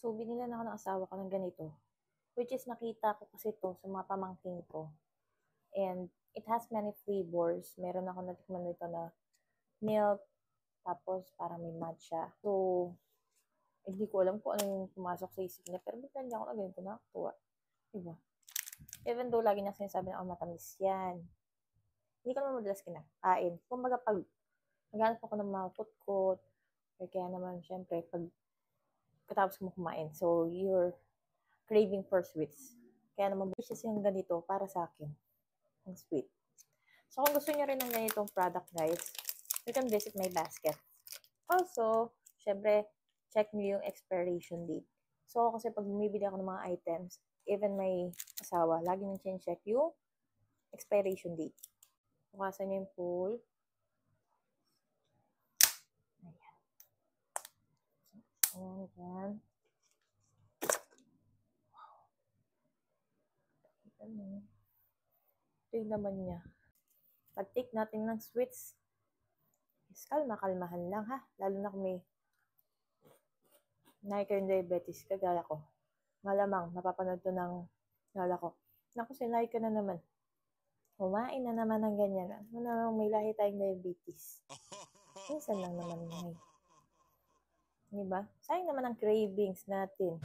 So, binilan ako ng asawa ko ng ganito. Which is nakita ko kasi ito sa mga pamangkin ko. And it has many flavors. Meron ako natikman nito na milk, tapos parang may matcha. So, hindi ko alam kung ano yung pumasok sa isip niya. Pero bigla niya ako na ganito, nakakatuwa. Diba? Even though lagi niya sinasabi na, matamis yan. Hindi ko naman madalas kinakain. Kumbaga pag naghanap ako ng mga kutkot, or kaya naman, syempre, pag katapos mo kumain. So, you're craving for sweets. Kaya naman, wishes yung ganito para sa akin. Ang sweet. So, kung gusto niyo rin ng ganitong product, guys, you can visit my basket. Also, syempre, check niyo yung expiration date. So, kasi pag bumibili ako ng mga items, even may asawa, lagi nang check yung expiration date. Bukasan niyo yung full. Ayan. Ayan. Ayan. Ito yung naman niya. Pag-take natin ng sweets, is kalma-kalmahan lang ha. Lalo na kung may diabetes, kagaya ko. Malamang, mapapanood to ng lala ko. Naku, sinay ka na naman. Kumain na naman ng ganyan. Ano na, may lahi tayong diabetes. Minsan lang naman ngayon. Diba? Sayang naman ang cravings natin.